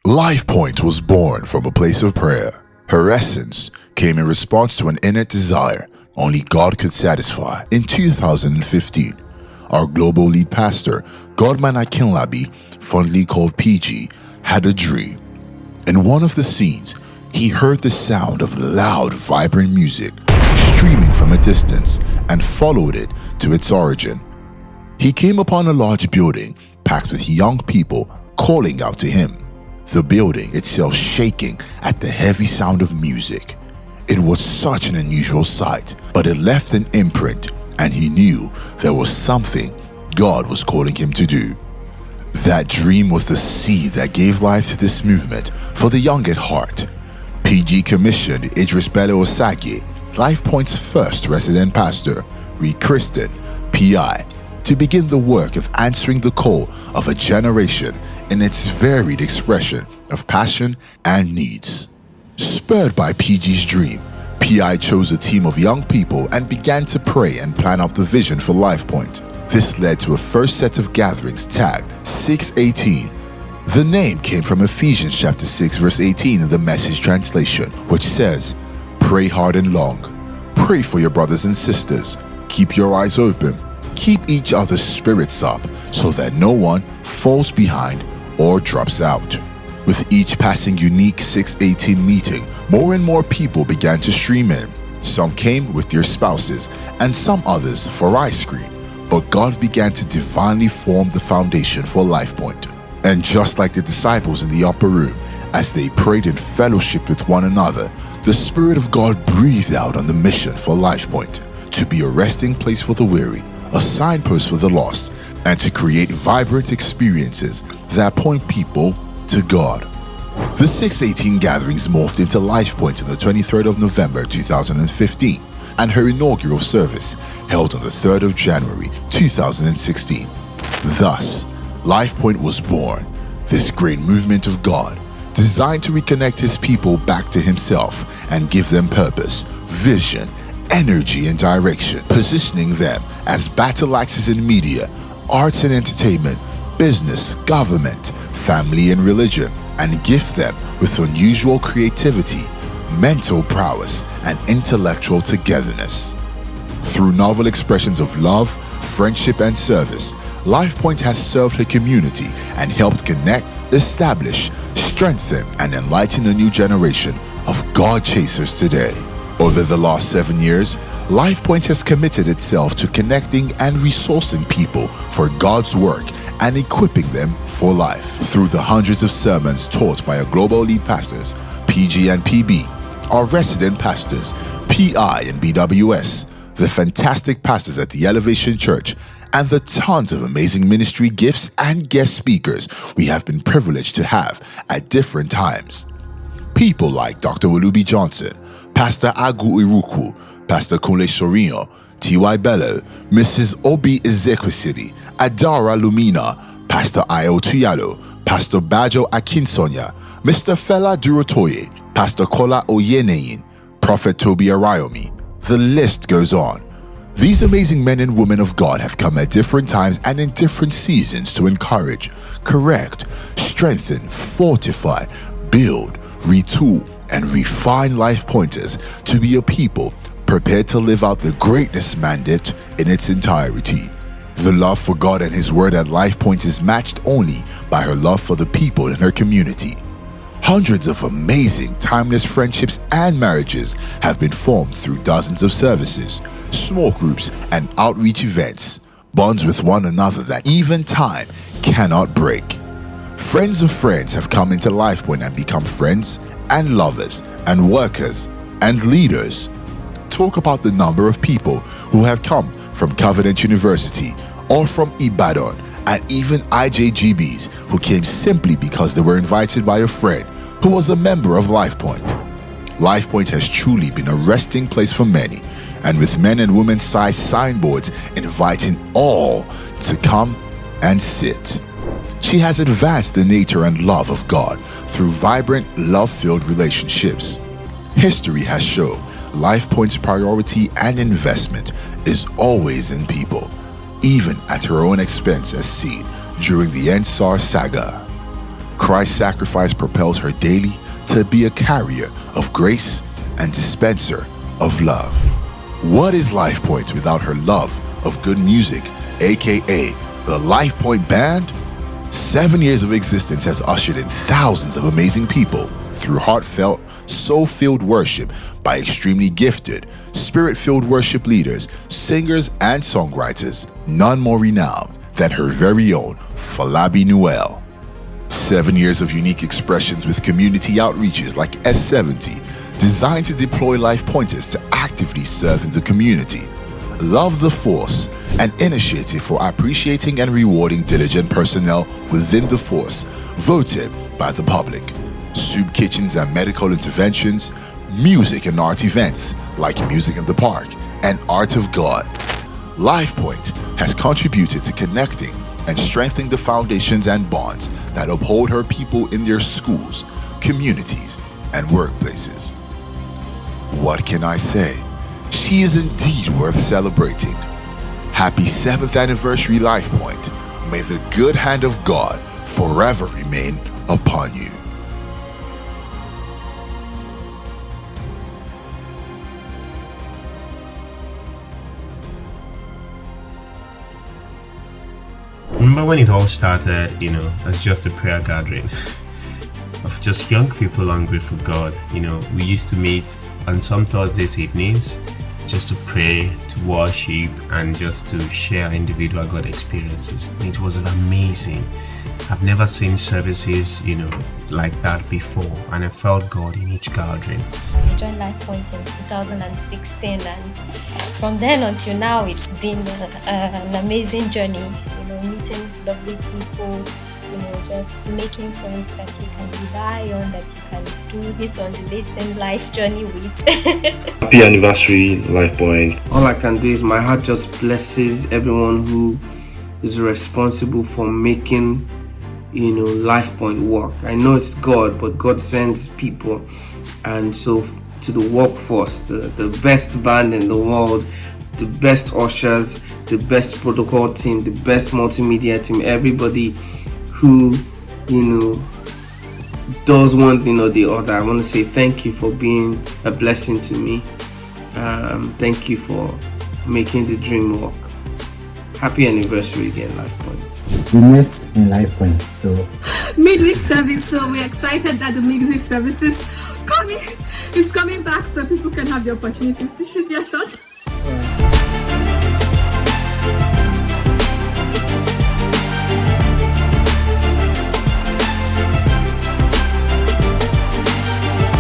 Lifepointe was born from a place of prayer. Her essence came in response to an innate desire only God could satisfy. In 2015, our global lead pastor, Godman Akinlabi, fondly called PG, had a dream. In one of the scenes, he heard the sound of loud, vibrant music streaming from a distance and followed it to its origin. He came upon a large building packed with young people calling out to him, the building itself shaking at the heavy sound of music. It was such an unusual sight, but it left an imprint, and he knew there was something God was calling him to do. That dream was the seed that gave life to this movement for the young at heart. PG commissioned Idris Bello Osage, Lifepointe's first resident pastor, rechristened PI, to begin the work of answering the call of a generation in its varied expression of passion and needs. Spurred by PG's dream, PI chose a team of young people and began to pray and plan out the vision for Lifepointe. This led to a first set of gatherings tagged 618. The name came from Ephesians chapter 6 verse 18 in the Message translation, which says, "Pray hard and long. Pray for your brothers and sisters. Keep your eyes open. Keep each other's spirits up so that no one falls behind or drops out." With each passing unique 618 meeting, more and more people began to stream in. Some came with their spouses and some others for ice cream. But God began to divinely form the foundation for Lifepointe. And just like the disciples in the upper room, as they prayed in fellowship with one another, the Spirit of God breathed out on the mission for Lifepointe, to be a resting place for the weary, a signpost for the lost, and to create vibrant experiences that point people to God. The 618 gatherings morphed into Lifepointe on the 23rd of November 2015, and her inaugural service held on the 3rd of January 2016. Thus, Lifepointe was born, this great movement of God, designed to reconnect his people back to himself and give them purpose, vision, energy, and direction, positioning them as battle axes in media, arts and entertainment, business, government, family and religion, and gift them with unusual creativity, mental prowess, and intellectual togetherness. Through novel expressions of love, friendship, and service, Lifepointe has served her community and helped connect, establish, strengthen, and enlighten a new generation of God chasers today. Over the last 7 years, Lifepointe has committed itself to connecting and resourcing people for God's work and equipping them for life. Through the hundreds of sermons taught by our global lead pastors, PG and PB, our resident pastors, PI and BWS, the fantastic pastors at the Elevation Church, and the tons of amazing ministry gifts and guest speakers we have been privileged to have at different times. People like Dr. Olubi Johnson, Pastor Agu Iruku, Pastor Kunle Sorino, T.Y. Bello, Mrs. Obi Ezekwesili, Adara Lumina, Pastor Ayo Tuyalo, Pastor Bajo Akinsonya, Mr. Fela Durotoye, Pastor Kola Oyeneyin, Prophet Tobi Arayomi. The list goes on. These amazing men and women of God have come at different times and in different seasons to encourage, correct, strengthen, fortify, build, retool, and refine Lifepointers to be a people prepared to live out the greatness mandate in its entirety. The love for God and His Word at Lifepointe is matched only by her love for the people in her community. Hundreds of amazing, timeless friendships and marriages have been formed through dozens of services, small groups, and outreach events, bonds with one another that even time cannot break. Friends of friends have come into Lifepointe and become friends and lovers and workers and leaders. Talk about the number of people who have come from Covenant University or from Ibadan, and even IJGBs who came simply because they were invited by a friend who was a member of Lifepointe. Lifepointe has truly been a resting place for many, and with men and women sized signboards inviting all to come and sit. She has advanced the nature and love of God through vibrant, love-filled relationships. History has shown Lifepointe's priority and investment is always in people, even at her own expense as seen during the Ensar saga. Christ's sacrifice propels her daily to be a carrier of grace and dispenser of love. What is Lifepointe without her love of good music, aka the Lifepointe Band? 7 years of existence has ushered in thousands of amazing people through heartfelt, soul-filled worship by extremely gifted, spirit-filled worship leaders, singers, and songwriters, none more renowned than her very own Falabi Noel. 7 years of unique expressions with community outreaches like S70, designed to deploy Lifepointers to actively serve in the community. Love the Force, an initiative for appreciating and rewarding diligent personnel within the force, voted by the public. Soup kitchens and medical interventions, music and art events like Music in the Park and Art of God. Lifepointe has contributed to connecting and strengthening the foundations and bonds that uphold her people in their schools, communities, and workplaces. What can I say? She is indeed worth celebrating. Happy 7th anniversary, Lifepointe. May the good hand of God forever remain upon you. Remember when it all started, as just a prayer gathering of just young people hungry for God. We used to meet on some Thursdays evenings just to pray, to worship, and just to share individual God experiences. It was amazing. I've never seen services, like that before, and I felt God in each gathering. I joined Lifepointe in 2016, and from then until now, it's been an amazing journey. Meeting lovely people, just making friends that you can rely on, that you can do this undulating life journey with. Happy anniversary, Lifepointe. All I can do is my heart just blesses everyone who is responsible for making, Lifepointe work. I know it's God, but God sends people, and so to the workforce, the best band in the world, the best ushers, the best protocol team, the best multimedia team, everybody who, does one thing or the other. I want to say thank you for being a blessing to me. Thank you for making the dream work. Happy anniversary again, Lifepointe. We met in Lifepointe, so midweek service. So we're excited that the midweek service is coming back, so people can have the opportunities to shoot their shot.